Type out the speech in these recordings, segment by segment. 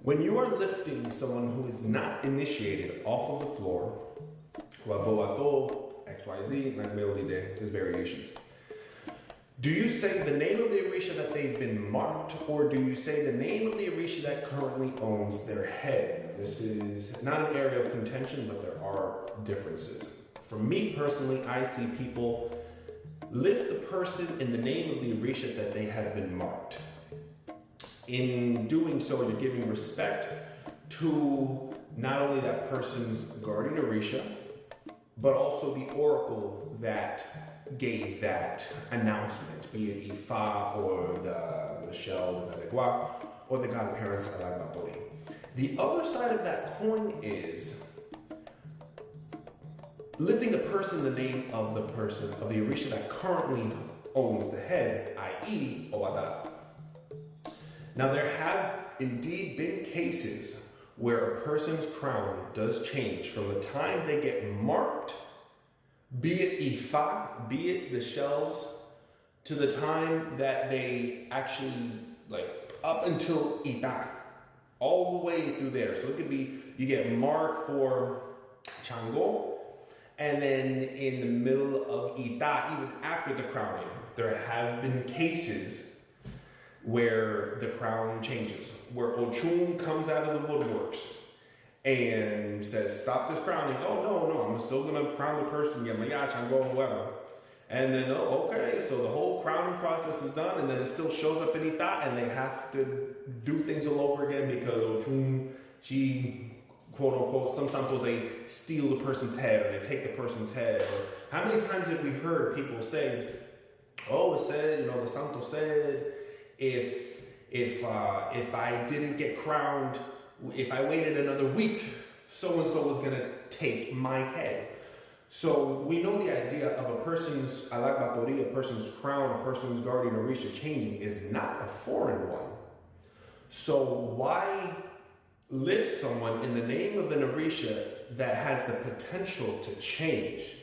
When you are lifting someone who is not initiated off of the floor, XYZ, there's variations. Do you say the name of the Orisha that they've been marked, or do you say the name of the Orisha that currently owns their head? This is not an area of contention, but there are differences. For me personally, I see people lift the person in the name of the Orisha that they have been marked. In doing so, you're giving respect to not only that person's guardian Orisha, but also the oracle that gave that announcement, be it Ifa or the shells of Elegua or the godparents Alagbatori. The other side of that coin is lifting the person in the name of the person, of the Orisha that currently owns the head, i.e. Obadala. Now there have indeed been cases where a person's crown does change from the time they get marked, be it Ifa, be it the shells, to the time that they actually, up until Ita, all the way through there. So it could be, you get marked for Chango, and then in the middle of Ita, even after the crowning, there have been cases where the crown changes, where Ochun comes out of the woodworks and says, stop this crowning. Oh, no, I'm still gonna crown the person, Yamaya, Chango, whoever. And then, okay, so the whole crowning process is done, and then it still shows up in Ita, and they have to do things all over again because Ochun, she, quote unquote, some santos, they steal the person's head, or they take the person's head. Or how many times have we heard people say, oh, it said, the santo said, if I didn't get crowned, if I waited another week, so-and-so was gonna take my head. So we know the idea of a person's alagbatori, a person's crown, a person's guardian Orisha changing is not a foreign one. So why lift someone in the name of an Orisha that has the potential to change?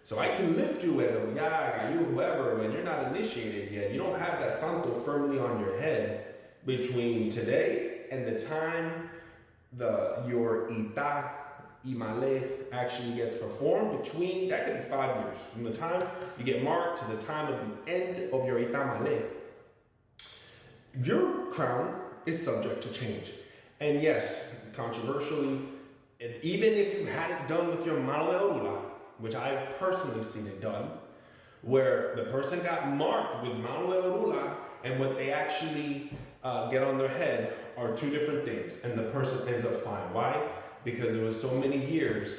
So I can lift you as a Yaga, you whoever, when you're not initiated yet. You don't have that santo firmly on your head between today and the time your Ita Imale actually gets performed. Between, that could be 5 years. From the time you get marked to the time of the end of your Ita Male, your crown is subject to change. And yes, controversially, even if you had it done with your Mano de Orula, which I've personally seen it done, where the person got marked with Mano de Orula and what they actually get on their head are two different things, and the person ends up fine. Why? Because there was so many years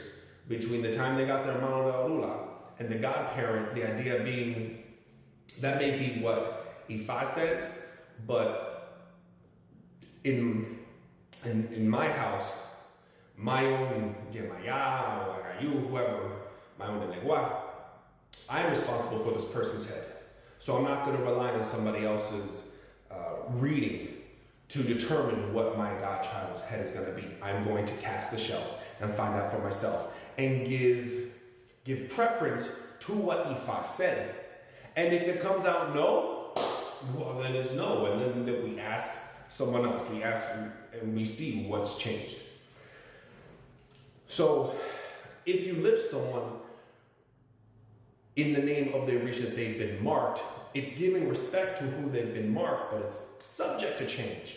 between the time they got their Mano de Orula and the godparent, the idea being, that may be what Ifa says, but in my house, my own Yemaya or Agayu, whoever, my own Elegua, I am responsible for this person's head. So I'm not going to rely on somebody else's reading to determine what my godchild's head is going to be. I'm going to cast the shells and find out for myself and give preference to what Ifa said. And if it comes out no, well, then it's no. And then we ask someone else. We ask and we see what's changed. So if you lift someone in the name of the Orisha that they've been marked, it's giving respect to who they've been marked, but it's subject to change.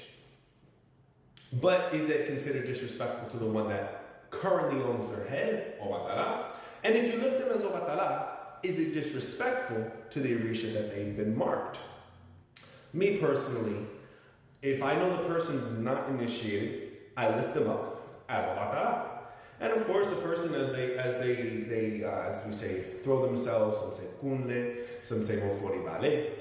But is it considered disrespectful to the one that currently owns their head, Obatala? And if you lift them as Obatala, is it disrespectful to the Orisha that they've been marked? Me personally, if I know the person's not initiated, I lift them up as Obatala. And of course, the person, as we say, throw themselves, some say kunle, some say mofori vale.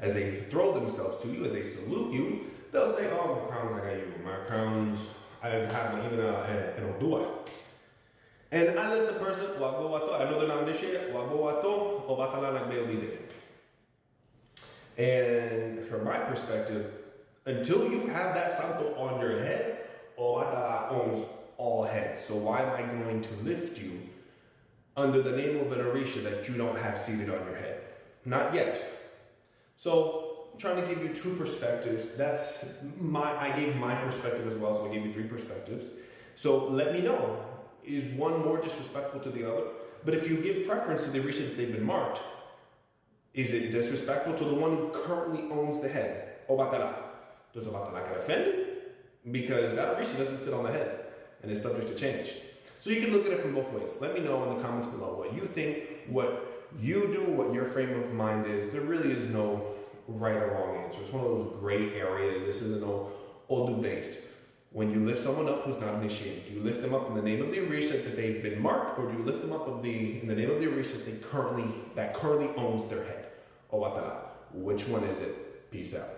As they throw themselves to you, as they salute you, they'll say, oh, my crown's like you. My crown's, I have even an odua. And I let the person, wago wato, I know they're not initiated, wago wato, o batala nagbeobide. And from my perspective, until you have that santo on your head, o batala owns all heads. So why am I going to lift you under the name of an Orisha that you don't have seated on your head? Not yet. So trying to give you two perspectives. I gave my perspective as well, so I gave you three perspectives. So let me know, is one more disrespectful to the other? But if you give preference to the Orisha that they've been marked, is it disrespectful to the one who currently owns the head? Obatala. Does Obatala get offended? Because that Orisha doesn't sit on the head and is subject to change. So you can look at it from both ways. Let me know in the comments below what you think, what you do, what your frame of mind is. There really is no right or wrong answer. It's one of those gray areas. This isn't no Odu based. When you lift someone up who's not initiated, do you lift them up in the name of the Orisha that they've been marked, or do you lift them up in the name of the Orisha that currently owns their head? Obatala. Which one is it? Peace out.